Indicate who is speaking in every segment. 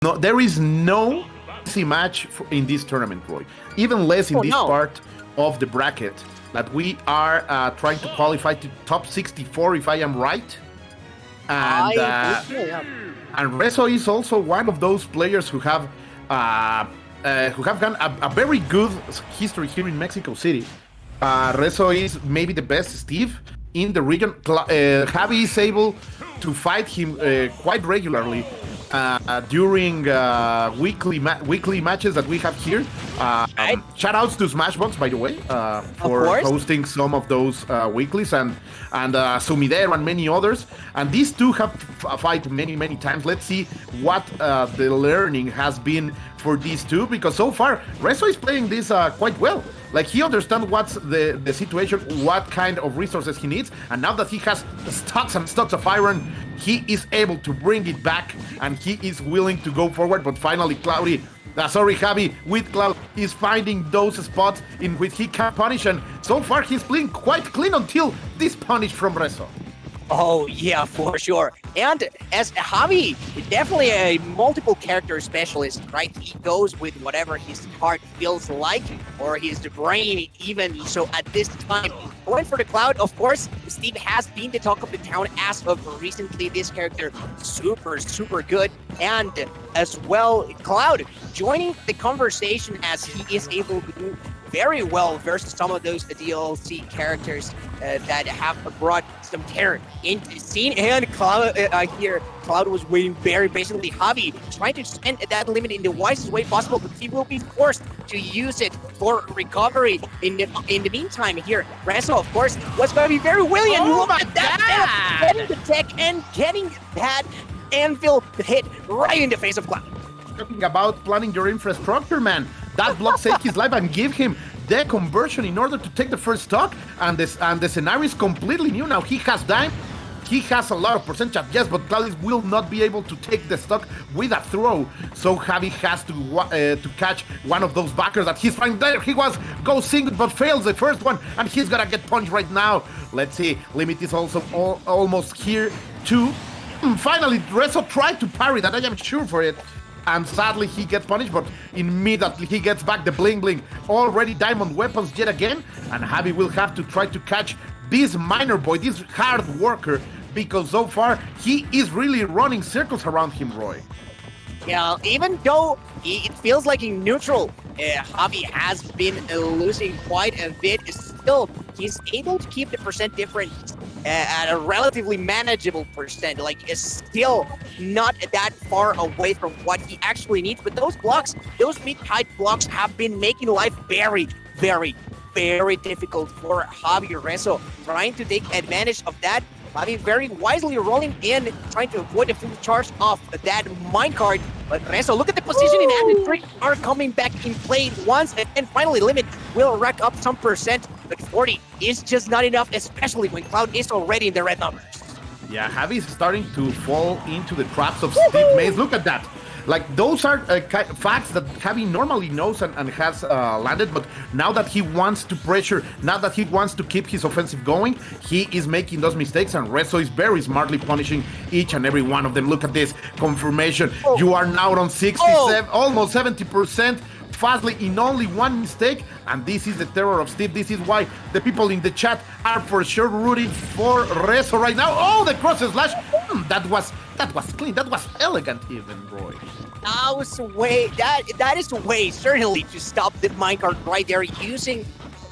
Speaker 1: No, there is no easy match in this tournament, Roy. Even less in this part of the bracket that we are trying to qualify to top 64, if I am right. And ReZo is also one of those players who have gone a very good history here in Mexico City. ReZo is maybe the best Steve in the region. Javi is able to fight him quite regularly during weekly matches that we have here. Shout outs to Smashbox, by the way, for hosting some of those weeklies, and Sumidero and many others. And these two have fight many times. Let's see what the learning has been for these two, because so far ReZo is playing this quite well. Like, he understands what's the situation, what kind of resources he needs, and now that he has stocks and stocks of iron, he is able to bring it back, and he is willing to go forward. But finally, Javi, with Cloud, is finding those spots in which he can punish, and so far he's playing quite clean until this punish from ReZo.
Speaker 2: Oh, yeah, for sure. And as Javi, definitely a multiple character specialist, right? He goes with whatever his heart feels like, or his brain even. So at this time, going for the Cloud, of course, Steve has been the talk of the town as of recently. This character, super good. And as well, Cloud joining the conversation as he is able to do very well versus some of those DLC characters that have brought some terror into the scene. And Cloud, Cloud was waiting very patiently. Javi trying to spend that limit in the wisest way possible, but he will be forced to use it for recovery. In the meantime, here, ReZo, of course, was going to be very willing. And look at that! Getting the tech and getting that anvil hit right in the face of Cloud.
Speaker 1: Talking about planning your infrastructure, man. That block saved his life and give him the conversion in order to take the first stock, and the scenario is completely new now. He has time, he has a lot of percentage, yes, but Cloud will not be able to take the stock with a throw. So Javi has to catch one of those backers that he's trying there. He was go single but fails the first one, and he's gonna get punched right now. Let's see, Limit is also almost here too. Finally, ReZo tried to parry that, I am sure for it. And sadly, he gets punished, but immediately he gets back the bling bling. Already diamond weapons yet again, and Javi will have to try to catch this miner boy, this hard worker, because so far he is really running circles around him, Roy.
Speaker 2: Yeah, even though it feels like in neutral, Javi has been losing quite a bit. Still, he's able to keep the percent difference at a relatively manageable percent. Like, it's still not that far away from what he actually needs. But those blocks, those mid-height blocks, have been making life very difficult for Javi ReZo. Trying to take advantage of that. Javi very wisely rolling in, trying to avoid the full charge of that minecart. But ReZo, look at the positioning, and the tricks are coming back in play once, and finally Limit will rack up some percent, but 40 is just not enough, especially when Cloud is already in the red numbers.
Speaker 1: Yeah, Javi is starting to fall into the traps of Steve Mays. Look at that. Like, those are facts that Javi normally knows and has landed, but now that he wants to pressure, now that he wants to keep his offensive going, he is making those mistakes, and ReZo is very smartly punishing each and every one of them. Look at this confirmation. You are now on 67, almost 70%. Fastly in only one mistake, and this is the terror of Steve. This is why the people in the chat are for sure rooting for ReZo right now. Oh, the cross slash! That was clean. That was elegant, even, Roy.
Speaker 2: That is the way certainly to stop the minecart right there, using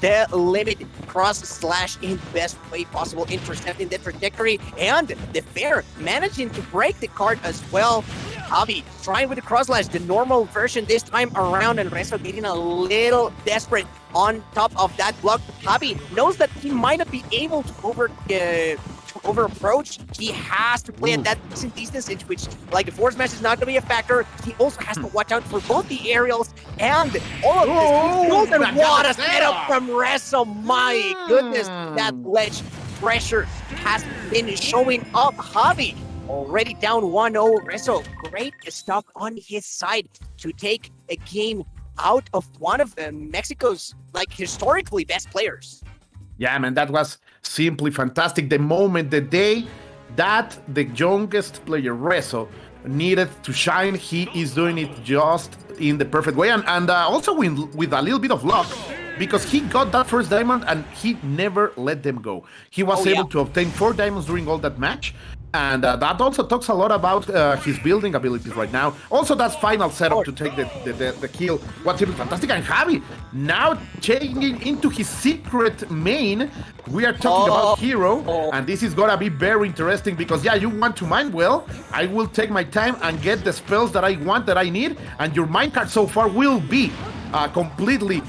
Speaker 2: the Limit cross slash in the best way possible, intercepting the trajectory, and the fair managing to break the cart as well. Javi trying with the cross slash, the normal version this time around, and ReZo getting a little desperate on top of that block. Javi knows that he might not be able to over approach. He has to play at that decent distance, in which, like, the force smash is not going to be a factor. He also has to watch out for both the aerials and all of this. And what a setup from ReZo! My goodness, that ledge pressure has been showing up. Javi already down 1-0. ReZo, great stuff on his side to take a game out of one of Mexico's, like, historically best players.
Speaker 1: Yeah, man, that was simply fantastic. The moment, the day that the youngest player, ReZo, needed to shine, he is doing it just in the perfect way. And also with a little bit of luck, because he got that first diamond and he never let them go. He was able to obtain 4 diamonds during all that match. And that also talks a lot about his building abilities right now. Also, that's final setup to take the kill. What's even fantastic. And Javi now changing into his secret main. We are talking about Hero. And this is going to be very interesting because, yeah, you want to mine well. I will take my time and get the spells that I want, that I need. And your minecart so far will be completely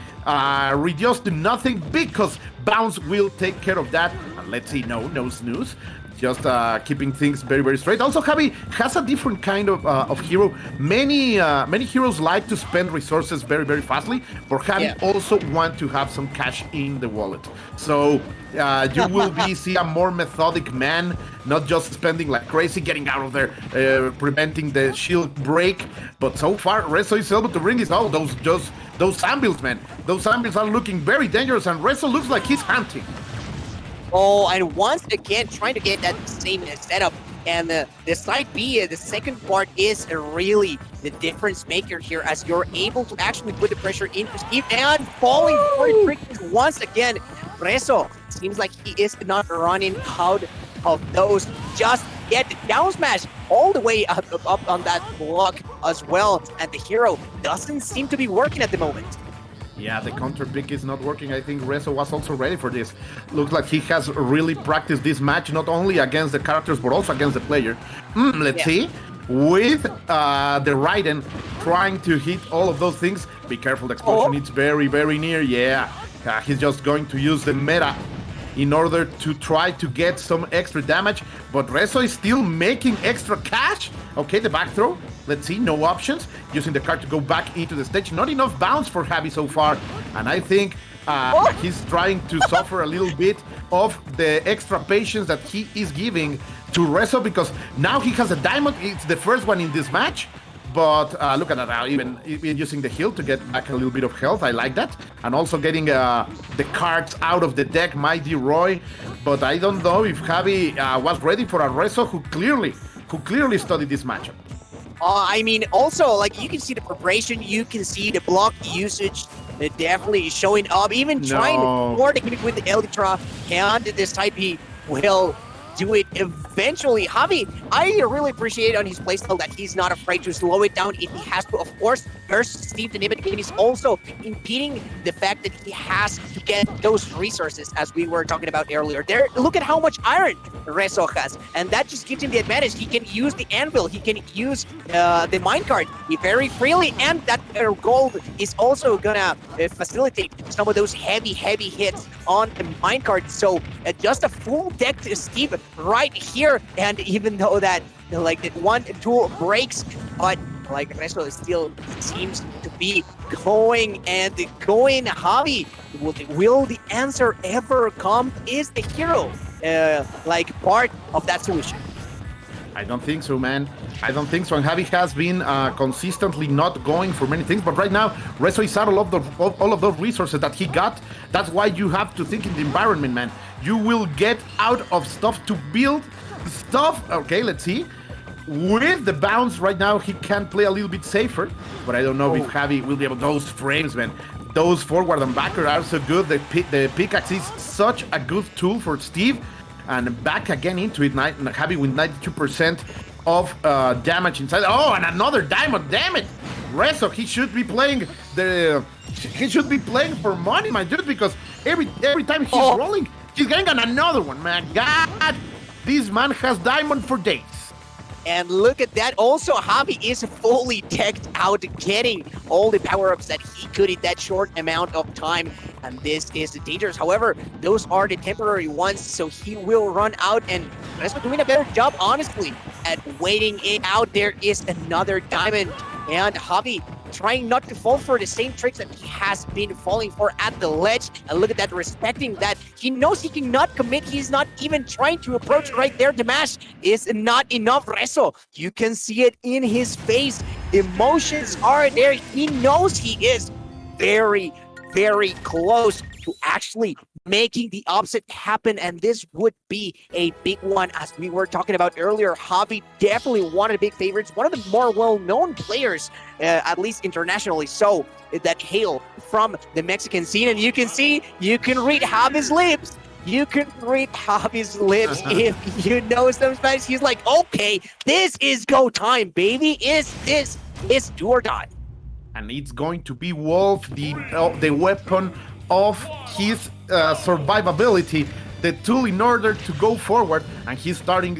Speaker 1: reduced to nothing because Bounce will take care of that. And let's see, no snooze. Just keeping things very, very straight. Also, Javi has a different kind of hero. Many heroes like to spend resources very, very fastly, but Javi also want to have some cash in the wallet. So you will see a more methodic man, not just spending like crazy, getting out of there, preventing the shield break. But so far, ReZo is able to bring his those anvils, man. Those anvils are looking very dangerous, and ReZo looks like he's hunting.
Speaker 2: Oh, and once again, trying to get that same setup. And the side B, the second part, is really the difference maker here, as you're able to actually put the pressure into Steve and falling for it quickly once again. ReZo seems like he is not running out of those just yet. Down smash all the way up on that block as well. And the hero doesn't seem to be working at the moment.
Speaker 1: Yeah, the counter pick is not working. I think ReZo was also ready for this. Looks like he has really practiced this match, not only against the characters, but also against the player. Let's see. With the Raiden trying to hit all of those things. Be careful, the explosion is very, very near. Yeah, he's just going to use the meta in order to try to get some extra damage. But ReZo is still making extra cash. Okay, the back throw. Let's see, no options. Using the card to go back into the stage. Not enough bounce for Javi so far. And I think he's trying to suffer a little bit of the extra patience that he is giving to ReZo, because now he has a diamond. It's the first one in this match. But look at that now, even using the heal to get back a little bit of health. I like that. And also getting the cards out of the deck, Mighty Roy. But I don't know if Javi was ready for a ReZo who clearly studied this matchup.
Speaker 2: I mean, also, like, you can see the preparation, you can see the block usage, definitely showing up, even trying to coordinate with the Elytra, and this type he will do it eventually. Javi, I really appreciate on his playstyle that he's not afraid to slow it down if he has to. Of course, versus Steve the Nimit, and he's also impeding the fact that he has to get those resources, as we were talking about earlier. There, look at how much iron ReZo has, and that just gives him the advantage. He can use the anvil, he can use the minecart very freely, and that gold is also gonna facilitate some of those heavy hits on the minecart. So just a full deck to Steve right here, and even though that like the 1-2 breaks, but like ReZo still seems to be going. Javi, will the answer ever come? Is the hero like part of that solution?
Speaker 1: I don't think so, man. I don't think so. And Javi has been consistently not going for many things. But right now, ReZo is out of all of those resources that he got. That's why you have to think in the environment, man. You will get out of stuff to build stuff. Okay, let's see. With the bounce right now, he can play a little bit safer. But I don't know if Javi will be able to. Those frames, man. Those forward and backer are so good. The pickaxe is such a good tool for Steve. And back again into it, Javi with 92% of damage inside. Oh, and another diamond, damn it! ReZo, he should be playing for money, my dude, because every time he's rolling, he's getting another one, man. God, this man has diamond for days.
Speaker 2: And look at that. Also, Javi is fully decked out, getting all the power-ups that he could in that short amount of time. And this is dangerous. However, those are the temporary ones, so he will run out. And ReZo doing a better job, honestly, at waiting it out. There is another diamond. And Javi trying not to fall for the same tricks that he has been falling for at the ledge. And look at that, respecting that. He knows he cannot commit. He's not even trying to approach right there. The mash is not enough. ReZo, you can see it in his face. Emotions are there. He knows he is very, very close to actually making the upset happen, and this would be a big one. As we were talking about earlier, Javi definitely one of the big favorites, one of the more well-known players, at least internationally, so that hail from the Mexican scene. And you can read Javi's lips. You can read Javi's lips if you know some Spanish. He's like, okay, this is go time, baby. This is do or die.
Speaker 1: And it's going to be Wolf, the weapon of his survivability, the tool in order to go forward. And he's starting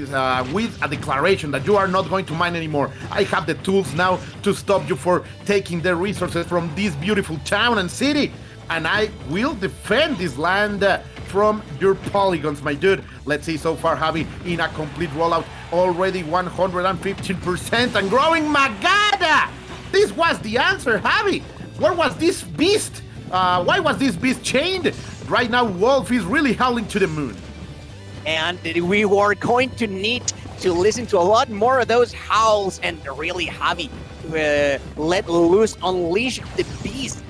Speaker 1: with a declaration that you are not going to mine anymore. I have the tools now to stop you for taking the resources from this beautiful town and city. And I will defend this land from your polygons, my dude. Let's see so far, Javi, in a complete rollout, already 115% and growing. My God! This was the answer, Javi. Where was this beast? Why was this beast chained? Right now, Wolf is really howling to the moon.
Speaker 2: And we were going to need to listen to a lot more of those howls and really Javi let loose, unleash the beast.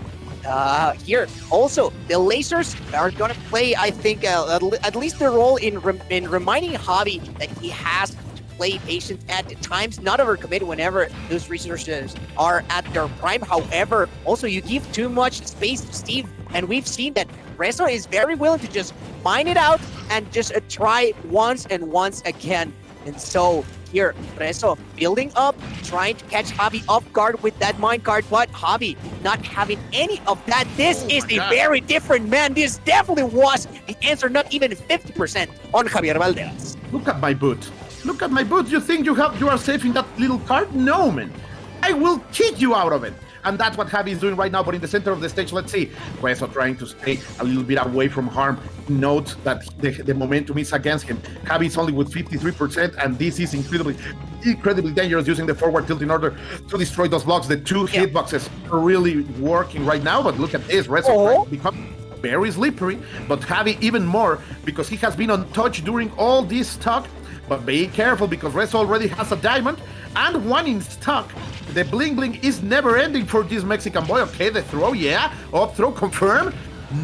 Speaker 2: Here, also, the lasers are going to play, I think, at least their role in reminding Javi that he has to play patient at times, not overcommit whenever those resources are at their prime. However, also, you give too much space to Steve, and we've seen that ReZo is very willing to just mine it out and just try once and once again. And so here, ReZo building up, trying to catch Javi off guard with that minecart, but Javi not having any of that. This is a very different man. This definitely was the answer, not even 50% on Javier Valdez.
Speaker 1: Look at my boot. Look at my boot. You think you are safe in that little cart? No, man. I will kick you out of it. And that's what Javi is doing right now, but in the center of the stage, let's see. ReZo trying to stay a little bit away from harm. Note that the momentum is against him. Javi is only with 53%, and this is incredibly dangerous, using the forward tilt in order to destroy those blocks. The two hitboxes are really working right now, but look at this. ReZo become very slippery, but Javi even more, because he has been untouched during all this talk. But be careful, because ReZo already has a diamond and one in stock. The bling bling is never ending for this Mexican boy. Okay, the throw, up throw, confirm.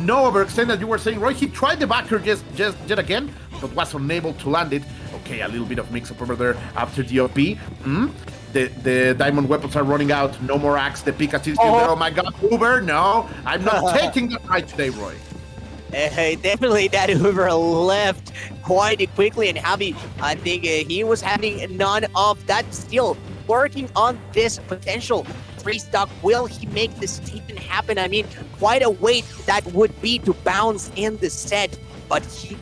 Speaker 1: No overextend, as you were saying, Roy. He tried the backer yet again, but was unable to land it. Okay, a little bit of mix-up over there after the OP. The diamond weapons are running out. No more axe. The Pikachu is still there. Oh my God, Uber, no. I'm not taking that right today, Roy.
Speaker 2: Definitely that Uber left quite quickly, and Javi, I think he was having none of that. Still working on this potential 3-stock. Will he make this statement happen? I mean, quite a weight that would be to bounce in the set, but he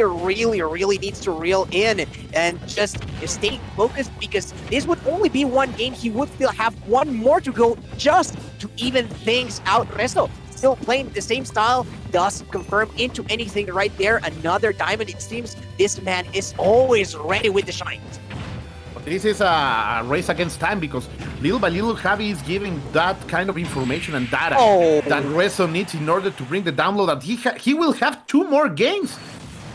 Speaker 2: really needs to reel in and just stay focused, because this would only be one game. He would still have one more to go just to even things out. ReZo still playing the same style, does confirm into anything right there. Another diamond. It seems this man is always ready with the shines.
Speaker 1: This is a race against time, because little by little Javi is giving that kind of information and data that ReZo needs in order to bring the download. That he will have 2 more games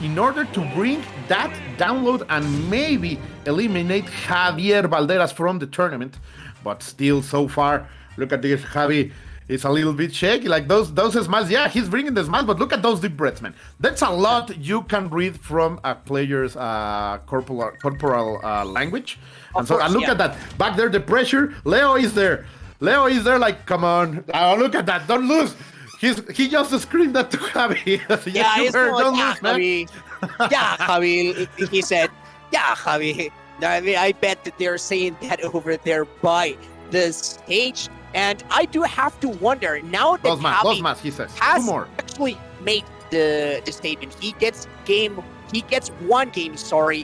Speaker 1: in order to bring that download and maybe eliminate Javier Valderas from the tournament. But still, so far, look at this. Javi is a little bit shaky, like those smiles. Yeah, he's bringing the smiles, but look at those deep breaths, man. That's a lot you can read from a player's corporal language. And look at that. Back there, the pressure. Leo is there, like, come on. Look at that. Don't lose. He just screamed that to Javi.
Speaker 2: Don't lose, man. Javi. Yeah, Javi. He said, yeah, Javi. I bet that they're saying that over there by the stage. And I do have to wonder, now that Javi
Speaker 1: he says,
Speaker 2: has
Speaker 1: 2 more.
Speaker 2: actually made the statement, he gets one game,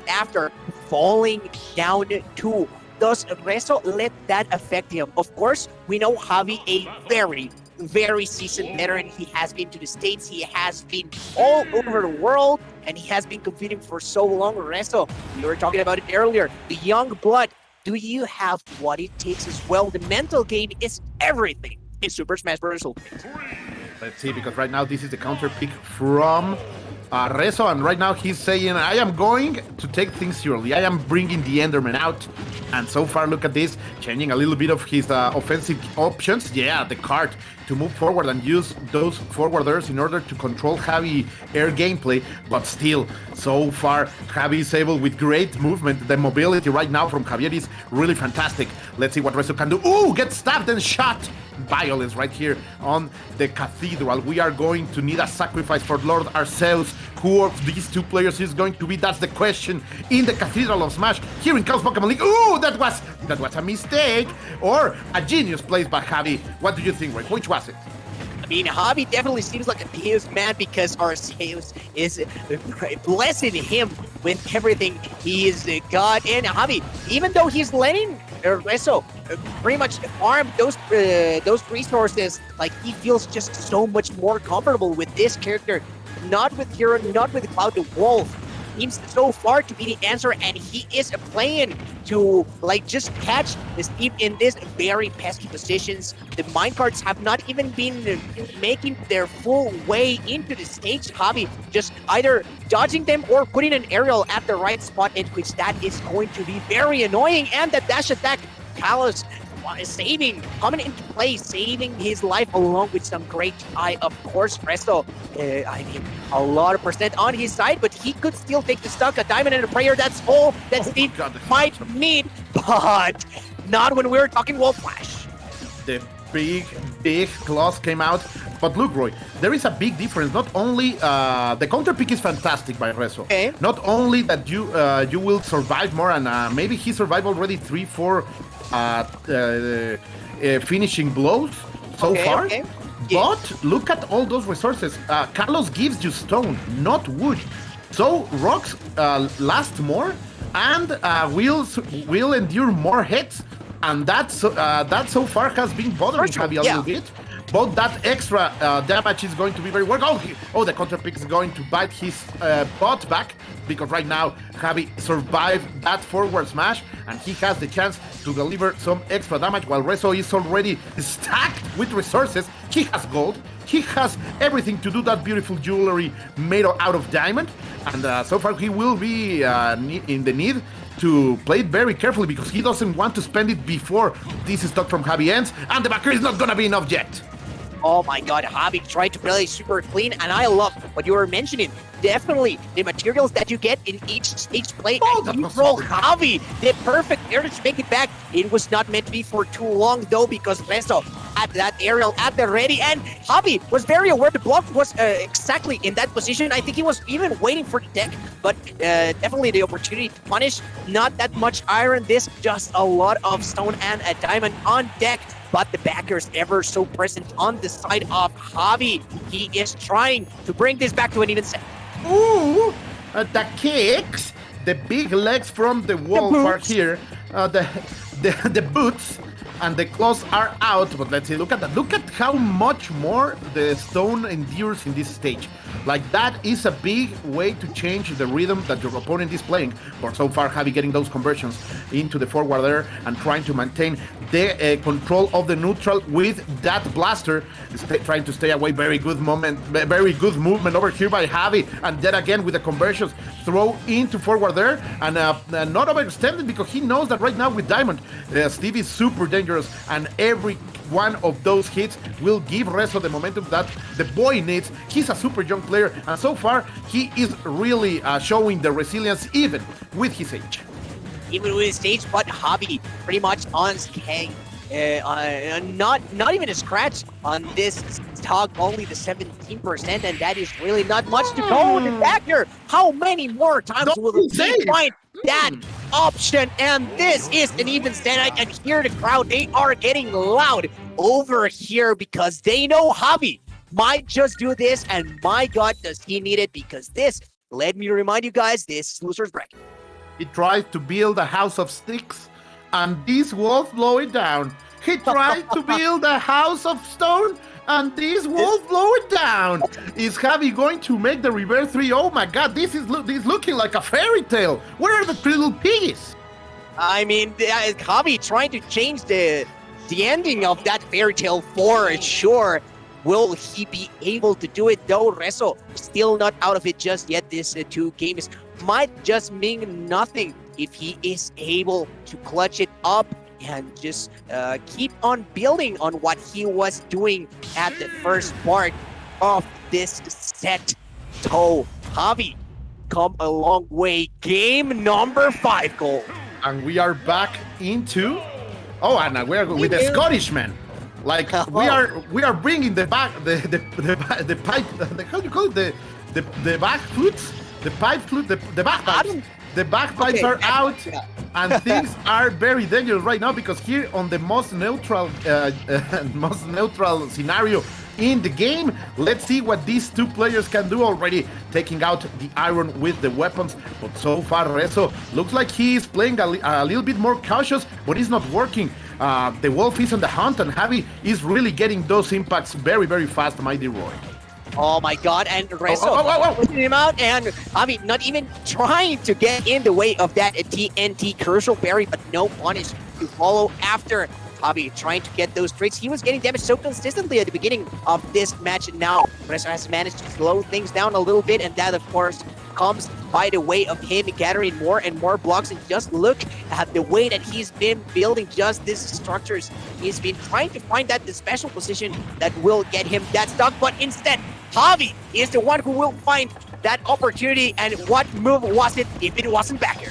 Speaker 2: after falling down 2. Does ReZo let that affect him? Of course, we know Javi, a very seasoned veteran. He has been to the States, he has been all over the world, and he has been competing for so long. ReZo, we were talking about it earlier, the young blood. Do you have what it takes as well? The mental game is everything in Super Smash Bros. Ultimate.
Speaker 1: Let's see, because right now this is the counter pick from ReZo, and right now he's saying, I am going to take things seriously. I am bringing the Enderman out. And so far, look at this, changing a little bit of his offensive options. Yeah, the cart to move forward and use those forwarders in order to control Javi air gameplay. But still, so far, Javi is able with great movement. The mobility right now from Javier is really fantastic. Let's see what ReZo can do. Ooh, get stabbed and shot. Violence right here on the cathedral. We are going to need a sacrifice for Lord ourselves. Who of these two players is going to be? That's the question in the Cathedral of Smash here in Chaos Pokemon League. Ooh, that was a mistake or a genius place by Javi. What do you think, Ray? Which was it?
Speaker 2: I mean, Javi definitely seems like a Deus man because Arceus is blessing him with everything he is got. And Javi, even though he's letting ReZo pretty much farm those resources, like he feels just so much more comfortable with this character. Not with Hero, not with Cloud the Wolf. Seems so far to be the answer, and he is playing to like just catch the speed in this very pesky positions. The minecarts have not even been making their full way into the stage. Javi just either dodging them or putting an aerial at the right spot, in which that is going to be very annoying. And the dash attack, Kalos coming into play, saving his life along with some great eye, of course. ReZo, I mean, a lot of percent on his side, but he could still take the stock. A diamond and a prayer, that's all that Steve might need, but not when we're talking Wall Flash.
Speaker 1: The big claws came out, but look, Roy, there is a big difference. Not only the counter pick is fantastic by ReZo.
Speaker 2: Okay.
Speaker 1: Not only that you will survive more, and maybe he survived already 3-4 finishing blows so far. Okay. But look at all those resources. Carlos gives you stone, not wood. So rocks last more and will endure more hits. And that so far has been bothering Javi a little bit. But that extra damage is going to be very worth. Oh, the counter pick is going to bite his bot back, because right now Javi survived that forward smash and he has the chance to deliver some extra damage, while ReZo is already stacked with resources. He has gold, he has everything to do that beautiful jewelry made out of diamond, and so far he will be in the need to play it very carefully, because he doesn't want to spend it before this stock from Javi ends, and the backer is not gonna be enough yet.
Speaker 2: Oh my god, Javi tried to play super clean, and I love what you were mentioning. Definitely the materials that you get in each stage play, and you roll Javi the perfect area to make it back. It was not meant to be for too long though, because ReZo had that aerial at the ready, and Javi was very aware the block was exactly in that position. I think he was even waiting for the deck, but definitely the opportunity to punish. Not that much iron, this just a lot of stone and a diamond on deck. But the backers ever so present on the side of Javi. He is trying to bring this back to an even set.
Speaker 1: Ooh, the kicks, the big legs from the wolf are here. The boots and the claws are out. But let's see, look at that. Look at how much more the stone endures in this stage. Like, that is a big way to change the rhythm that your opponent is playing. But so far, Javi getting those conversions into the forward there and trying to maintain the control of the neutral with that blaster, trying to stay away. Very good movement over here by Javi, and then again with the conversions, throw into forward there, and not overextended, because he knows that right now with Diamond, Steve is super dangerous, and every one of those hits will give ReZo the momentum that the boy needs. He's a super young player, and so far he is really showing the resilience even with his age.
Speaker 2: Even with his age, but Javi pretty much on not even a scratch on this stock, only the 17%, and that is really not much to go in the backer. How many more times will he find that option? And this is an even stand. I can hear the crowd. They are getting loud over here because they know Javi might just do this, and my god, does he need it, because this, let me remind you guys, this is loser's bracket.
Speaker 1: He tried to build a house of sticks, and this wolf blow it down. He tried to build a house of stone, and this wolf blow it down. Is Javi going to make the reverse 3? Oh my god, this is looking like a fairy tale. Where are the three little piggies?
Speaker 2: I mean, Javi trying to change the ending of that fairy tale for sure. Will he be able to do it though? ReZo still not out of it just yet. This 2 games might just mean nothing if he is able to clutch it up and just keep on building on what he was doing at the first part of this set. So, Javi, come a long way. Game number 5 goal.
Speaker 1: And we are back into... Oh, and we're with the Scottish man. Like we are bringing the back the pipe. How do you call it? The back flutes, the pipe flute, the bagpipes. The bagpipes are out, and things are very dangerous right now because here on the most neutral scenario in the game, let's see what these 2 players can do already, taking out the iron with the weapons. But so far, ReZo looks like he is playing a little bit more cautious, but it's not working. The wolf is on the hunt, and Javi is really getting those impacts very, very fast, my dear Roy.
Speaker 2: Oh my god, and ReZo pushing him out, and Javi not even trying to get in the way of that TNT crucial berry, but no punish to follow after. Javi trying to get those tricks. He was getting damaged so consistently at the beginning of this match. Now, ReZo has managed to slow things down a little bit, and that, of course, comes by the way of him gathering more and more blocks. And just look at the way that he's been building just these structures. He's been trying to find that the special position that will get him that stock, but instead, Javi is the one who will find that opportunity. And what move was it if it wasn't backer?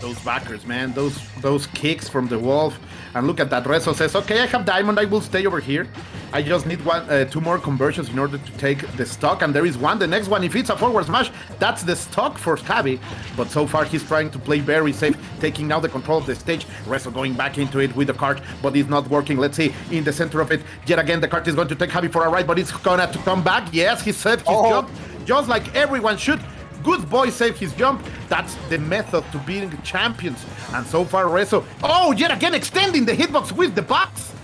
Speaker 1: Those backers, man, those kicks from the wolf. And look at that, ReZo says, okay, I have diamond, I will stay over here. I just need 2 more conversions in order to take the stock, and there is one. The next one, if it's a forward smash, that's the stock for Javi. But so far, he's trying to play very safe, taking now the control of the stage. ReZo going back into it with the cart, but it's not working. Let's see, in the center of it, yet again, the cart is going to take Javi for a ride, but it's gonna to come back. Yes, he saved his job, just like everyone should. Good boy saved his jump. That's the method to beating champions. And so far, ReZo, yet again extending the hitbox with the box.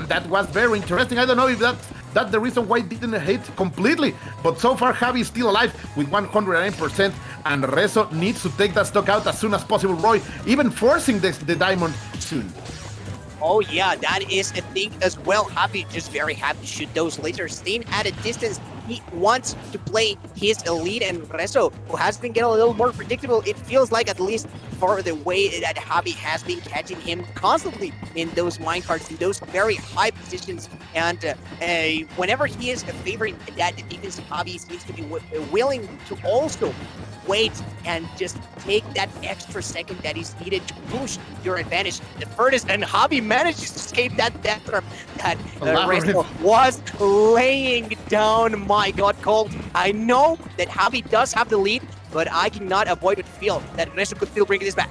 Speaker 1: That was very interesting. I don't know if that's the reason why it didn't hit completely. But so far, Javi is still alive with 109%. And ReZo needs to take that stock out as soon as possible, Roy. Even forcing the diamond soon.
Speaker 2: Oh yeah, that is a thing as well. Javi just very happy to shoot those lasers, staying at a distance. He wants to play his elite, and ReZo, who has been getting a little more predictable, it feels like, at least for the way that Javi has been catching him constantly in those minecarts, in those very high positions. And whenever he is favoring that defense, Javi seems to be willing to also wait and just take that extra second that is needed to push your advantage. The furthest, and Javi manages to escape that death trap that ReZo was laying down. My god, Colt, I know that Javi does have the lead, but I cannot avoid to feel that ReZo could still bring this back.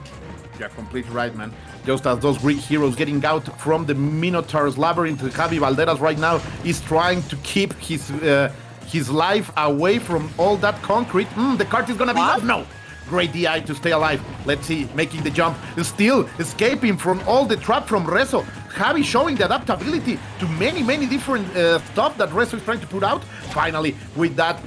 Speaker 1: You're completely right, man. Just as those Greek heroes getting out from the Minotaur's labyrinth, Javi Valderas right now is trying to keep his life away from all that concrete. The cart is gonna be up. No. Great DI to stay alive. Let's see, making the jump, still escaping from all the trap from ReZo. Javi showing the adaptability to many different stuff that ReZo is trying to put out. Finally, with that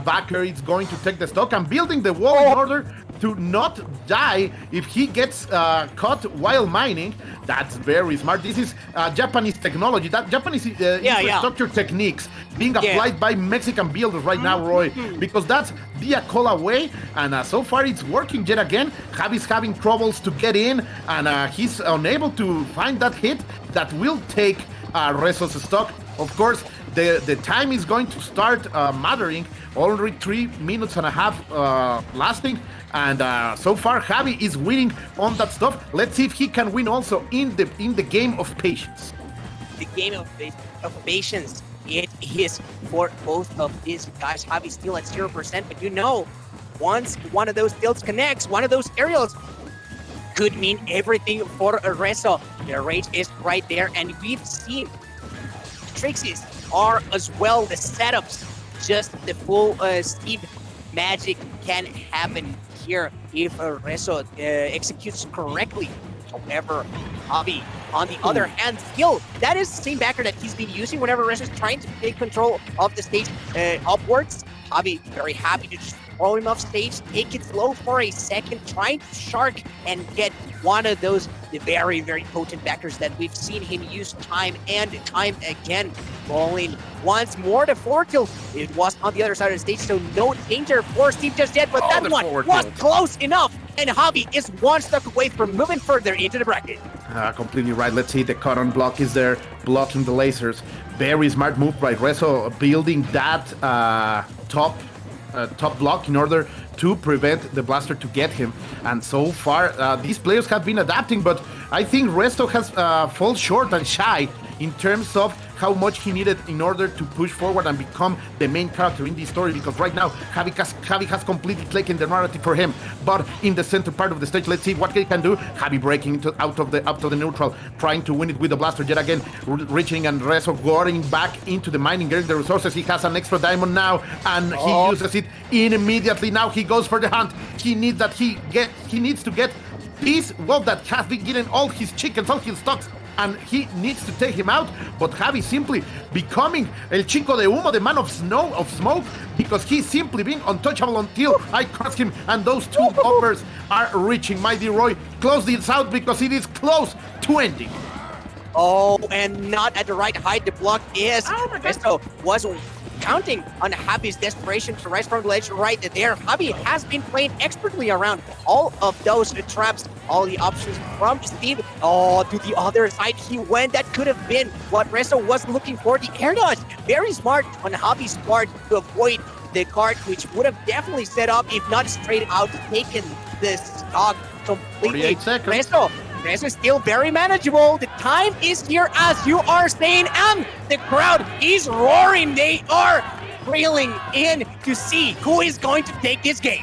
Speaker 1: backer, it's going to take the stock and building the wall in order to not die if he gets caught while mining. That's very smart. This is Japanese technology, that Japanese infrastructure techniques being applied by Mexican builders right now, Roy, because that's the Acola way, and so far it's working yet again. Javi's having troubles to get in, and he's unable to find that hit that will take ReZo's stock. Of course, the time is going to start mattering. Already 3 minutes and a half lasting, and so far Javi is winning on that stuff. Let's see if he can win also in the game of patience.
Speaker 2: The game of patience, it is for both of these guys. Javi's still at 0%, but you know, once one of those tilts connects, one of those aerials could mean everything for ReZo. The rage is right there, and we've seen Trixie's are as well the setups. Just the full speed magic can happen here if ReZo executes correctly. However, Javi, on the other hand, still, that is the same backer that he's been using whenever ReZo is trying to take control of the stage upwards. Javi, very happy to just throw him off stage, take it slow for a second, trying to shark and get one of those very, very potent backers that we've seen him use time and time again. Falling once more to 4 kills. It was on the other side of the stage, so no danger for Steve just yet, but that one was close enough. And Javi is one step away from moving further into the bracket.
Speaker 1: Completely right. Let's see, the cut-on block is there, blocking the lasers. Very smart move by ReZo, building that top block in order to prevent the blaster to get him. And so far, these players have been adapting, but I think ReZo has fallen short and shy in terms of how much he needed in order to push forward and become the main character in this story, because right now Javi has completely taken the narrative for him. But in the center part of the stage, let's see what he can do. Javi breaking out of the neutral, trying to win it with the blaster yet again, reaching, and ReZo going back into the mining, getting the resources. He has an extra diamond now, and he uses it immediately. Now he goes for the hunt. He needs to get this wolf that has been getting all his chickens, all his stocks, and he needs to take him out. But Javi simply becoming El Chico de Humo, the man of smoke, because he's simply being untouchable until I cross him, and those two bombers are reaching. Mighty Roy, close this out because it is close to ending.
Speaker 2: Oh, and not at the right height. The block is. ReZo was counting on Javi's desperation to rise from the ledge right there. Javi has been playing expertly around all of those traps, all the options from Steve. Oh, to the other side he went. That could have been what ReZo was looking for. The air dodge, very smart on Javi's part to avoid the card, which would have definitely set up, if not straight out, taken the stock completely.
Speaker 1: 48 seconds.
Speaker 2: ReZo is still very manageable. The time is here, as you are saying, and the crowd is roaring. They are reeling in to see who is going to take this game.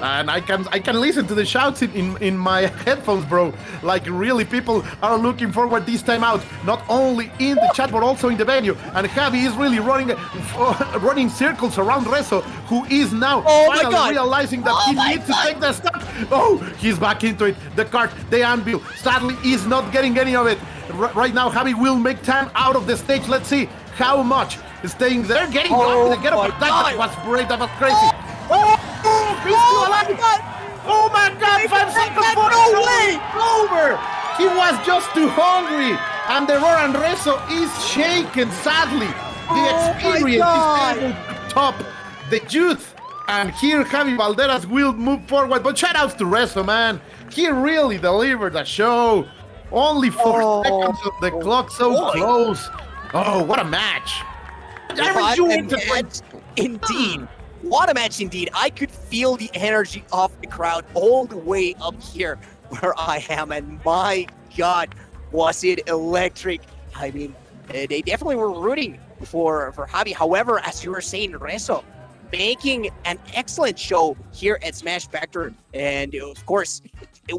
Speaker 1: And I can listen to the shouts in my headphones, bro. Like, really, people are looking forward this time out, not only in the chat but also in the venue. And Javi is really running circles around ReZo, who is now finally realizing that he needs to take the stock. Oh, he's back into it. The cart, the anvil, sadly is not getting any of it. Right now, Javi will make time out of the stage. Let's see how much. Staying there, getting back to the get-up attack. That was brave, that was crazy. He's still alive. Oh my God, 5 seconds for
Speaker 2: no way.
Speaker 1: Over. He was just too hungry. And the roar, and ReZo is shaken, sadly. The experience is able to top the youth. And here Javi Valderas will move forward. But shout outs to ReZo, man. He really delivered a show. Only 4 seconds of the clock, so close. Oh, what a match.
Speaker 2: Indeed. What a match indeed. I could feel the energy of the crowd all the way up here where I am, and my God, was it electric. I mean, they definitely were rooting for Javi. However, as you were saying, ReZo making an excellent show here at Smash Factor, and of course,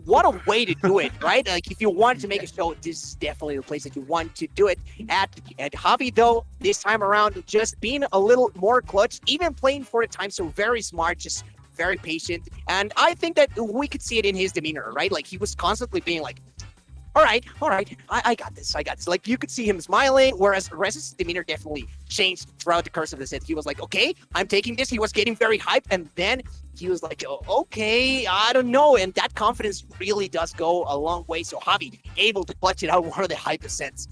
Speaker 2: what a way to do it, right? Like, if you want to make a show, this is definitely the place that you want to do it at. And Javi, though, this time around, just being a little more clutch, even playing for the time, so very smart, just very patient. And I think that we could see it in his demeanor, right? Like, he was constantly being like, all right, I got this. Like, you could see him smiling, whereas ReZo's demeanor definitely changed throughout the course of the set. He was like, okay, I'm taking this. He was getting very hyped, and then he was like, oh, okay, I don't know. And that confidence really does go a long way. So Javi able to clutch it out, one of the hypest sets